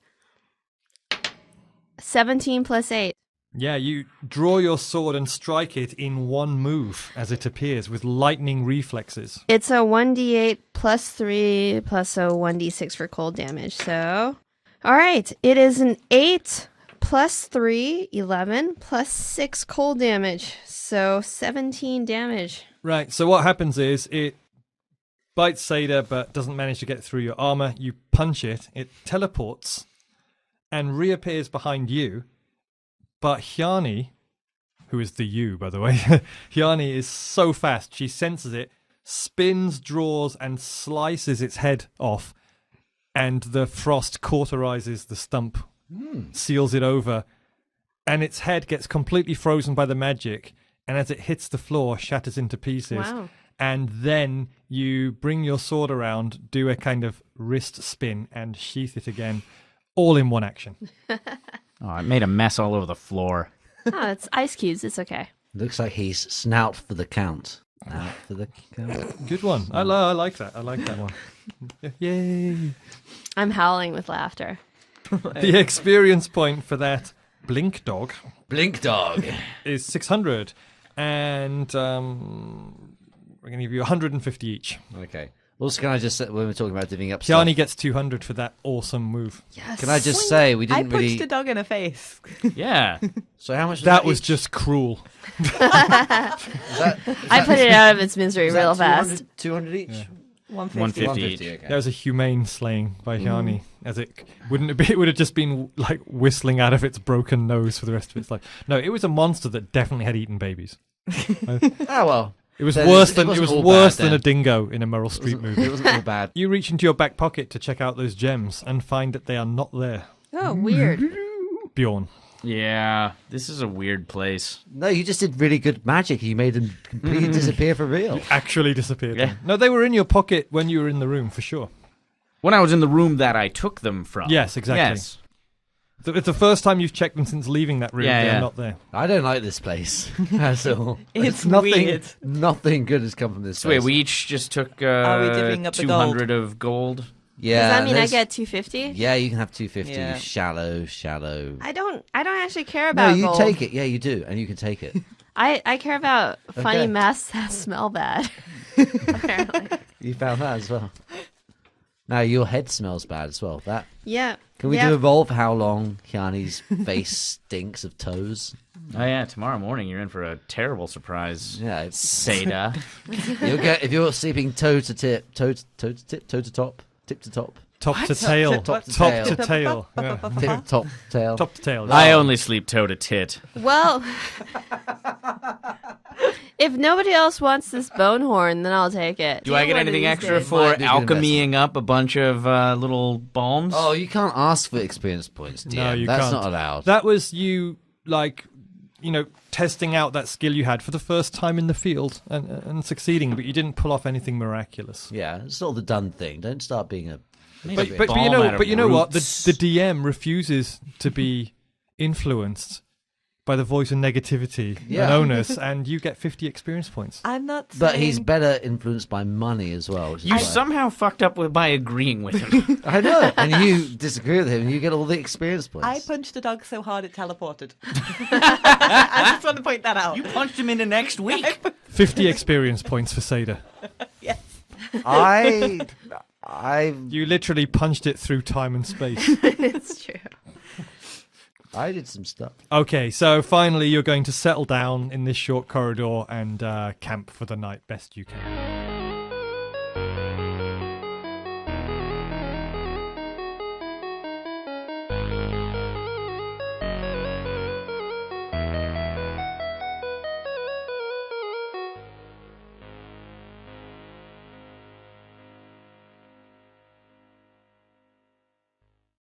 17 plus 8. Yeah, you draw your sword and strike it in one move as it appears with lightning reflexes. It's a 1d8 plus 3 plus a 1d6 for cold damage. So, all right, it is an 8 plus 3, 11 plus 6 cold damage. So 17 damage. Right, so what happens is it bites Seyda but doesn't manage to get through your armor. You punch it, it teleports and reappears behind you. But Hjani, who is the you, by the way, Hjani is so fast. She senses it, spins, draws, and slices its head off. And the frost cauterizes the stump, seals it over. And its head gets completely frozen by the magic. And as it hits the floor, shatters into pieces. Wow. And then you bring your sword around, do a kind of wrist spin, and sheath it again, all in one action. Oh, I made a mess all over the floor. Oh, it's ice cubes. It's okay. Looks like he's snout for the count. Snout for the count. Good one. I like that. I like that one. Yay. I'm howling with laughter. The experience point for that blink dog Blink dog. is 600. And we're going to give you 150 each. Okay. Also, can I just say, when we're talking about divvying up stuff, Hjani gets 200 for that awesome move. Yes. can I just say we I didn't punched really... a dog in the face. Yeah. So how much That was each? just cruel. I put it out of its misery Is real that fast. 200 each? Yeah. 150. 150 each. Okay. That was a humane slaying by Hjani, as it would have just been like whistling out of its broken nose for the rest of its life. No, it was a monster that definitely had eaten babies. Oh, well. It was Then worse it than wasn't all bad then. a dingo in a Meryl Streep movie. It wasn't all bad. You reach into your back pocket to check out those gems and find that they are not there. Oh, weird. Bjorn. Yeah. This is a weird place. No, you just did really good magic. You made them completely disappear for real. Actually disappeared. Yeah. Them. No, they were in your pocket when you were in the room, for sure. When I was in the room that I took them from. Yes, exactly. Yes. It's the first time you've checked them since leaving that room. Yeah, They're yeah. not there. I don't like this place at all. It's nothing. weird. Nothing good has come from this So wait, place. we each just took Are we divvying up the 200 of gold. Yeah. Does that mean I there's- get 250? Yeah, you can have 250. Yeah. Shallow. I don't actually care No, about you gold. take it. Yeah, you do, and you can take it. I care about funny Okay. masks that smell bad. Apparently. You found that as well. Now your head smells bad as well. That Yeah. can we Yeah. do evolve how long Hjani's face stinks of toes? Oh yeah, tomorrow morning you're in for a terrible surprise. Yeah, it's, Seyda. you'll get if you're sleeping toe to tip, toe to top, tip to top, Top to tail. Top to Top tail. to tail. Yeah. tip top tail. Top to tail. I only sleep toe to tit. Well, if nobody else wants this bone horn, then I'll take it. Do I get One of anything these extra days. for Might be a good alchemying up a bunch of little balms? Oh, you can't ask for experience points, dear. No, you That's can't. not allowed. That was you, testing out that skill you had for the first time in the field and succeeding, but you didn't pull off anything miraculous. Yeah, it's not the done thing. Don't start being a. Maybe But balm out of you know what? roots. The DM refuses to be influenced by the voice of negativity Yeah. and Onas, and you get 50 experience points. I'm not But he's saying- better influenced by money as well. which is You why- somehow fucked up by agreeing with him. I know, and you disagree with him, and you get all the experience points. I punched a dog so hard it teleported. I just want to point that out. You punched him into next week. 50 experience points for Seyda. Yes. I You literally punched it through time and space. It's true. did some stuff. Okay, so finally you're going to settle down in this short corridor and camp for the night best you can.